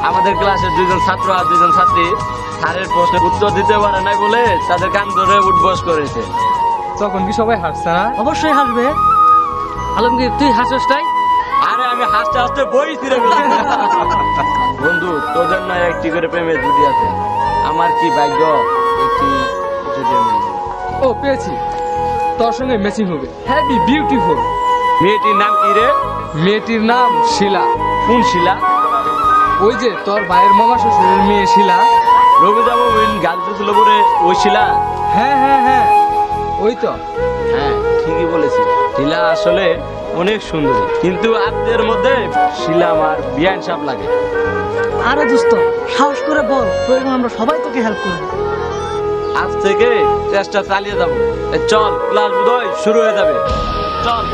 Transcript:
আমাদের ক্লাসের 2জন ছাত্র আর 2জন ছাত্রী স্যারের প্রশ্নের উত্তর দিতে পারে নাই বলে তাদের কান ধরে উঠবস করেছে। তখন কি সবাই হাসছে না? অবশ্যই হাসবে। আলমগীর তুই হাসছটাই? আরে আমি হাসতে হাসতে বই ছিঁড়ে ফেলেছি। বন্ধু তোদের নয় একটি করে প্রেমের জুটি আছে, আমার কি ভাগ্য একটি জুটি মিলল। ও পেয়েছি, তোর সঙ্গে ম্যাচিং হবে। Heavy beautiful. মেয়েটির নাম কি রে? মেয়েটির নাম শিলা। কোন শিলা? ওই যে তোর ভাইয়ের মামা শ্বশুরের মেয়ে শিলা। রবিদা মুমিন গাল দিছিল বলে ওই শিলা? হ্যাঁ হ্যাঁ হ্যাঁ, ওই তো। হ্যাঁ ঠিকই বলেছি, শিলা আসলে অনেক সুন্দরী, কিন্তু আপনাদের মধ্যে শিলা আমার বিয়ান সাপ লাগে। আরে দোস্ত সাহস করে বল, প্রয়োজন আমরা সবাই তোকে হেল্প করব। আজ থেকে চেষ্টা চালিয়ে যাবো। চল ক্লাস বোধহয় শুরু হয়ে যাবে, চল।